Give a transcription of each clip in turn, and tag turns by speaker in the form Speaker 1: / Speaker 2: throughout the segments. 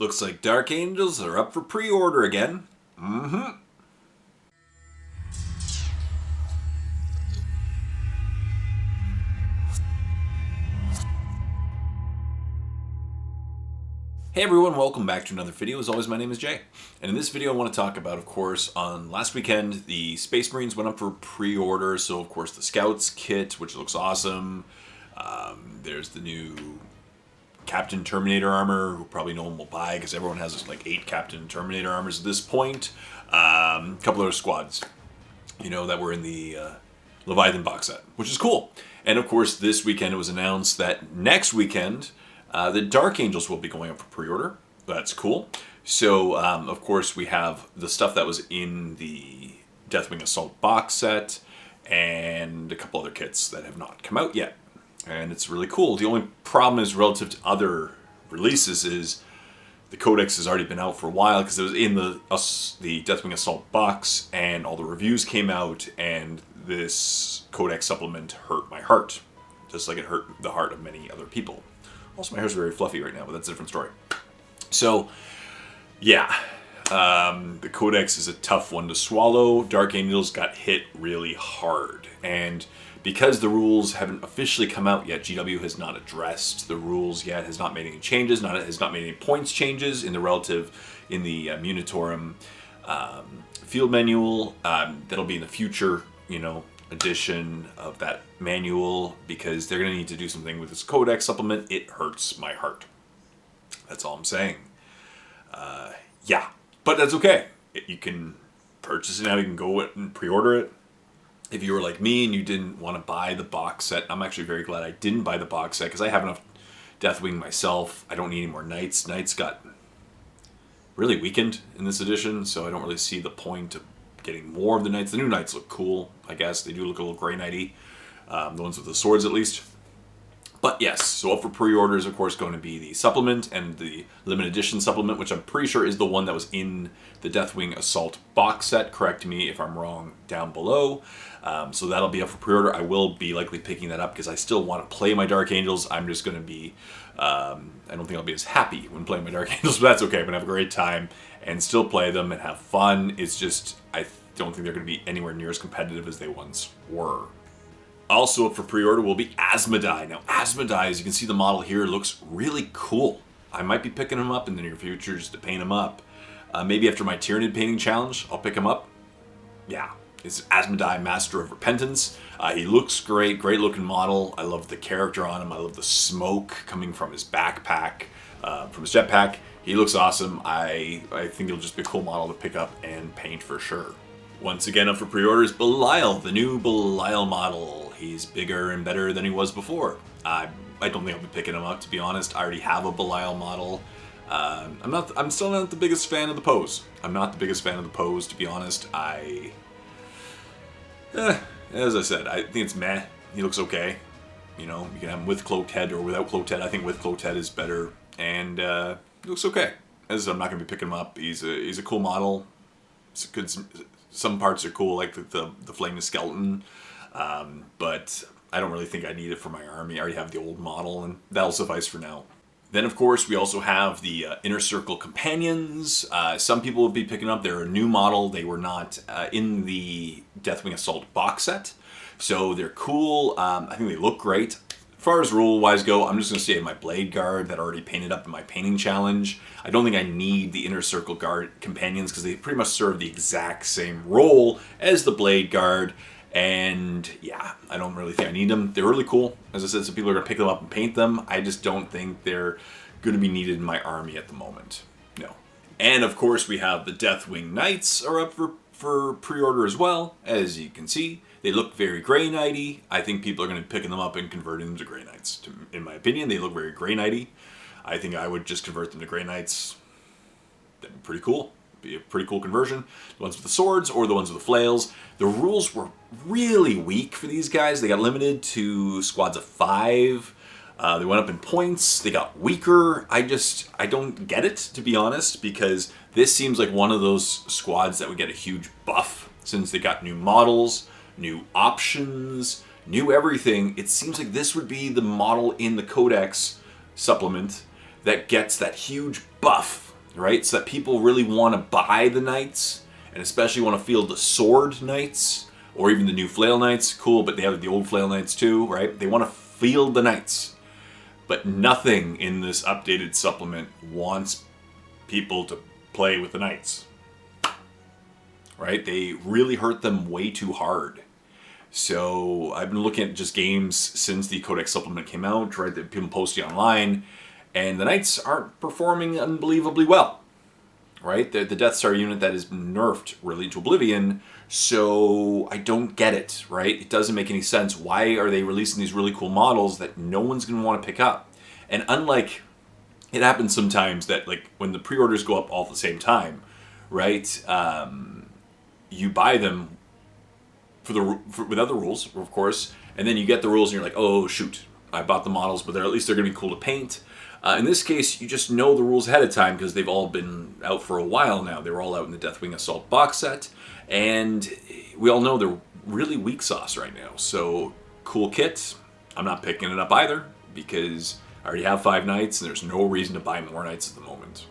Speaker 1: Looks like Dark Angels are up for pre-order again. Hey everyone, welcome back to another video. As always, my name is Jay. And in this video I want to talk about, of course, on last weekend, the Space Marines went up for pre-order. So, of course, the Scouts kit, which looks awesome. There's the new Captain Terminator armor, who probably no one will buy because everyone has like 8 Captain Terminator armors at this point. A couple other squads, that were in the Leviathan box set, which is cool. And, of course, this weekend it was announced that next weekend the Dark Angels will be going up for pre-order. That's cool. So, of course, we have the stuff that was in the Deathwing Assault box set and a couple other kits that have not come out yet. And it's really cool. The only problem is relative to other releases is the Codex has already been out for a while because it was in the Deathwing Assault box and all the reviews came out, and this Codex supplement hurt my heart, just like it hurt the heart of many other people. Also, my hair's very fluffy right now, but that's a different story. So, yeah, the Codex is a tough one to swallow. Dark Angels got hit really hard, and because the rules haven't officially come out yet, GW has not addressed the rules yet, has not made any changes, has not made any points changes in the Munitorum field manual. That'll be in the future, edition of that manual, because they're going to need to do something with this Codex supplement. It hurts my heart. That's all I'm saying. Yeah, but that's okay. You can purchase it now. You can go and pre-order it. If you were like me and you didn't want to buy the box set, I'm actually very glad I didn't buy the box set because I have enough Deathwing myself. I don't need any more Knights. Knights got really weakened in this edition, so I don't really see the point of getting more of the Knights. The new Knights look cool, I guess. They do look a little Grey Knighty. The ones with the swords, at least. But yes, so up for pre-order is, of course, going to be the supplement and the limited edition supplement, which I'm pretty sure is the one that was in the Deathwing Assault box set. Correct me if I'm wrong down below. So that'll be up for pre-order. I will be likely picking that up because I still want to play my Dark Angels. I'm just going to be... I don't think I'll be as happy when playing my Dark Angels, but that's okay. I'm going to have a great time and still play them and have fun. It's just, I don't think they're going to be anywhere near as competitive as they once were. Also up for pre-order will be Asma. Now, Asma, as you can see the model here, looks really cool. I might be picking him up in the near future just to paint him up. Maybe after my Tyranid painting challenge, I'll pick him up. Yeah, it's Asma, Master of Repentance. He looks great, great looking model. I love the character on him. I love the smoke coming from his backpack, from his jetpack. He looks awesome. I think it'll just be a cool model to pick up and paint for sure. Once again up for pre-order is Bile, the new Bile model. He's bigger and better than he was before. I don't think I'll be picking him up, to be honest. I already have a Bile model. I'm still not the biggest fan of the pose. I'm not the biggest fan of the pose, to be honest. As I said, I think it's meh. He looks okay. You can have him with cloaked head or without cloaked head. I think with cloaked head is better, and he looks okay. As I said, I'm not going to be picking him up. He's a cool model. It's good. Some parts are cool, like the flaming skeleton, but I don't really think I need it for my army. I already have the old model, and that'll suffice for now. Then, of course, we also have the Inner Circle Companions. Some people will be picking up. They're a new model. They were not in the Deathwing Assault box set, so they're cool. I think they look great. As far as rule-wise go, I'm just going to stay in my Blade Guard that I already painted up in my painting challenge. I don't think I need the Inner Circle Guard Companions because they pretty much serve the exact same role as the Blade Guard. And yeah, I don't really think I need them. They're really cool. As I said, some people are going to pick them up and paint them. I just don't think they're going to be needed in my army at the moment. No. And of course, we have the Deathwing Knights are up for pre-order as well. As you can see, they look very Grey Knighty. I think people are going to be picking them up and converting them to Grey Knights. In my opinion, they look very Grey Knighty. I think I would just convert them to Grey Knights. That'd be pretty cool. Be a pretty cool conversion. The ones with the swords or the ones with the flails. The rules were really weak for these guys. They got limited to squads of 5. They went up in points. They got weaker. I don't get it, to be honest, because this seems like one of those squads that would get a huge buff since they got new models, new options, new everything. It seems like this would be the model in the Codex supplement that gets that huge buff right? So that people really want to buy the Knights, and especially want to field the Sword Knights, or even the new Flail Knights. Cool, but they have the old Flail Knights too, right? They want to field the Knights. But nothing in this updated supplement wants people to play with the Knights. Right? They really hurt them way too hard. So I've been looking at just games since the Codex supplement came out, right? That people posting online, and the Knights aren't performing unbelievably well. Right? The Death Star unit that has been nerfed really to oblivion, so I don't get it, right? It doesn't make any sense. Why are they releasing these really cool models that no one's going to want to pick up? And unlike, it happens sometimes that like when the pre-orders go up all at the same time, right? You buy them without the rules, of course, and then you get the rules and you're like, oh shoot, I bought the models, but at least they're going to be cool to paint. In this case, you just know the rules ahead of time because they've all been out for a while now. They were all out in the Deathwing Assault box set, and we all know they're really weak sauce right now. So, cool kit. I'm not picking it up either because I already have 5 Knights and there's no reason to buy more Knights at the moment.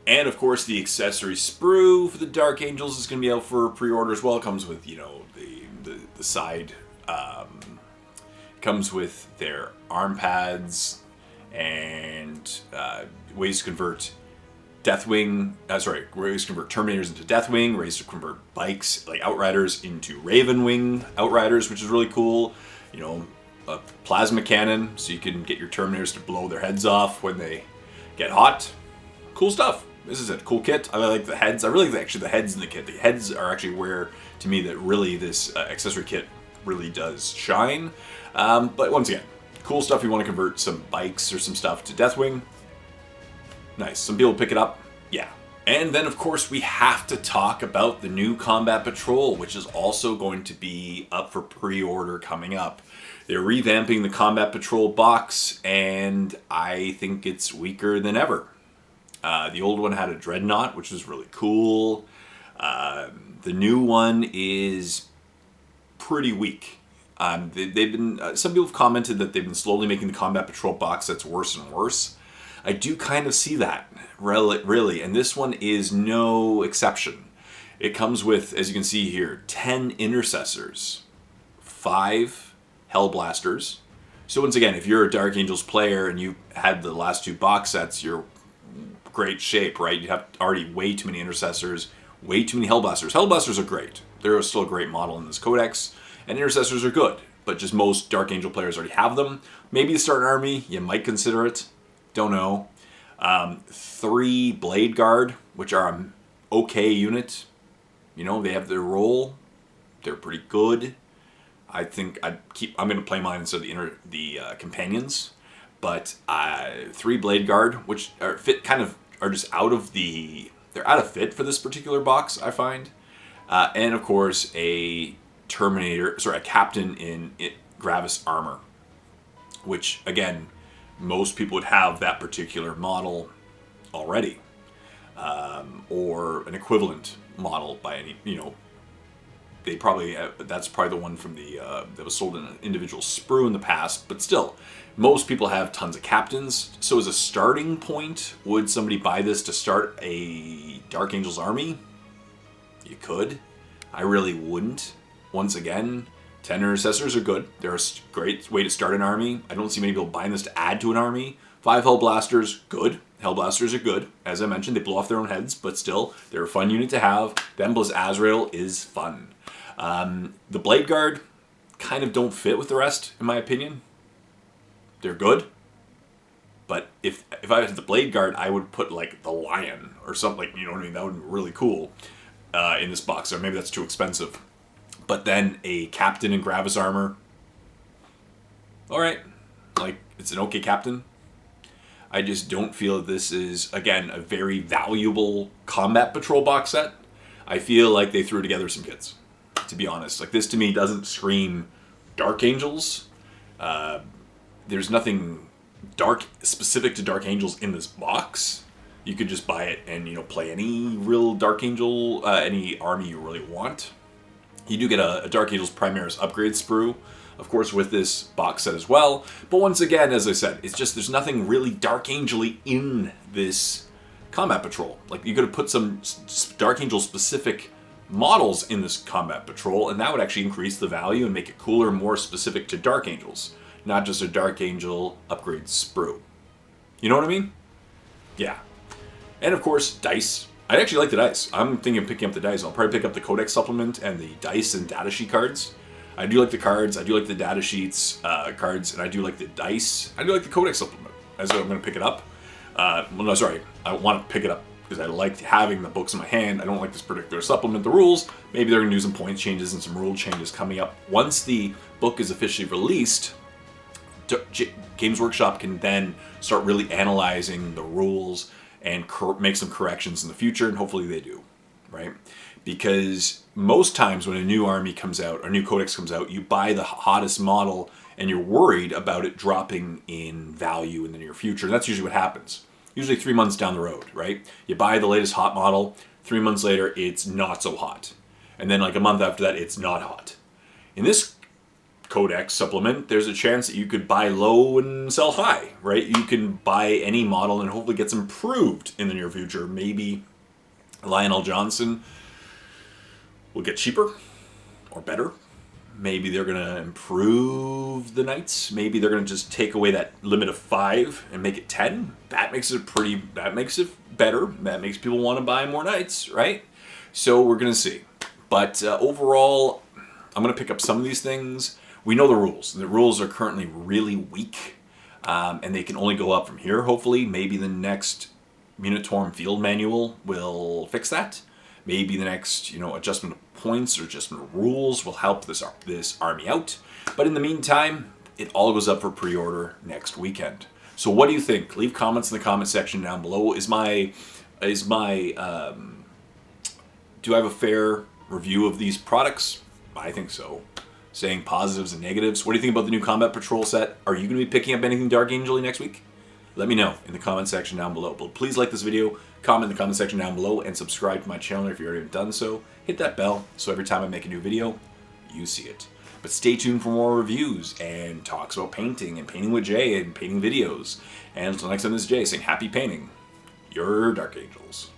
Speaker 1: And of course, the accessory sprue for the Dark Angels is going to be out for pre-order as well. It comes with, the side, comes with their arm pads and ways to convert ways to convert Terminators into Deathwing, ways to convert bikes like Outriders into Ravenwing Outriders, which is really cool. A plasma cannon, so you can get your Terminators to blow their heads off when they get hot. Cool stuff. This is a cool kit. I like the heads. I really like the heads in the kit. The heads are actually where, to me, that really this accessory kit really does shine. But once again, cool stuff. You want to convert some bikes or some stuff to Deathwing. Nice. Some people pick it up. Yeah. And then, of course, we have to talk about the new Combat Patrol, which is also going to be up for pre-order coming up. They're revamping the Combat Patrol box, and I think it's weaker than ever. The old one had a Dreadnought, which was really cool. The new one is pretty weak. They've been some people have commented that they've been slowly making the Combat Patrol box sets worse and worse. I do kind of see that, really, and this one is no exception. It comes with, as you can see here, 10 Intercessors, 5 Hellblasters. So once again, if you're a Dark Angels player and you had the last 2 box sets, you're great shape, right? You have already way too many Intercessors, way too many Hellblasters. Hellblasters are great. They're still a great model in this codex, and Intercessors are good, but just most Dark Angel players already have them. Maybe to start an army, you might consider it. Don't know. 3 Blade Guard, which are an okay unit. They have their role. They're pretty good. I think I'm going to play mine instead of the companions. But 3 Blade Guard, which are just they're out of fit for this particular box, I find. And of course a captain in Gravis armor, which again, most people would have that particular model already, or an equivalent model by any, they probably, that's probably the one from that was sold in an individual sprue in the past, but still, most people have tons of captains. So as a starting point, would somebody buy this to start a Dark Angels army? You could. I really wouldn't. Once again, 10 Intercessors are good. They're a great way to start an army. I don't see many people buying this to add to an army. 5 Hellblasters, good. Hellblasters are good. As I mentioned, they blow off their own heads, but still, they're a fun unit to have. Them plus Azrael is fun. The Blade Guard kind of don't fit with the rest, in my opinion. They're good. But if I had the Blade Guard, I would put like the Lion or something, you know what I mean? That would be really cool in this box. Or maybe that's too expensive. But then a captain in Gravis armor. Alright. It's an okay captain. I just don't feel this is, again, a very valuable Combat Patrol box set. I feel like they threw together some kits, to be honest. This to me doesn't scream Dark Angels. There's nothing specific to Dark Angels in this box. You could just buy it and, play any real Dark Angel, any army you really want. You do get a Dark Angels Primaris upgrade sprue, of course, with this box set as well. But once again, as I said, it's just there's nothing really Dark Angel-y in this combat patrol. Like, you could have put some Dark Angel specific models in this combat patrol, and that would actually increase the value and make it cooler, more specific to Dark Angels, not just a Dark Angel upgrade sprue. You know what I mean? Yeah. And of course, dice. I actually like the dice. I'm thinking of picking up the dice. I'll probably pick up the Codex supplement and the dice and datasheet cards. I do like the cards, I do like the datasheets cards, and I do like the dice. I do like the Codex supplement. That's why I'm going to pick it up. Well, no, sorry. I want to pick it up because I like having the books in my hand. I don't like this particular supplement. The rules, maybe they're going to do some point changes and some rule changes coming up. Once the book is officially released, Games Workshop can then start really analyzing the rules and make some corrections in the future, and hopefully they do, right? Because most times when a new army comes out, or new codex comes out, you buy the hottest model and you're worried about it dropping in value in the near future. And that's usually what happens. Usually 3 months down the road, right? You buy the latest hot model, 3 months later, it's not so hot. And then like a month after that, it's not hot. In this Codex supplement, there's a chance that you could buy low and sell high, right? You can buy any model and hopefully gets improved in the near future. Maybe Lionel Johnson will get cheaper or better. Maybe they're going to improve the Knights. Maybe they're going to just take away that limit of 5 and make it 10. That makes it better. That makes people want to buy more Knights, right? So we're going to see. But overall, I'm going to pick up some of these things. We know the rules. The rules are currently really weak, and they can only go up from here, hopefully. Maybe the next Munitorum Field Manual will fix that. Maybe the next, adjustment of points or adjustment of rules will help this army out. But in the meantime, it all goes up for pre-order next weekend. So what do you think? Leave comments in the comment section down below. Do I have a fair review of these products? I think so. Saying positives and negatives. What do you think about the new Combat Patrol set? Are you going to be picking up anything Dark Angel next week? Let me know in the comment section down below. But please like this video, comment in the comment section down below, and subscribe to my channel if you already haven't done so. Hit that bell so every time I make a new video, you see it. But stay tuned for more reviews and talks about painting and painting with Jay and painting videos. And until next time, this is Jay saying happy painting. Your Dark Angels.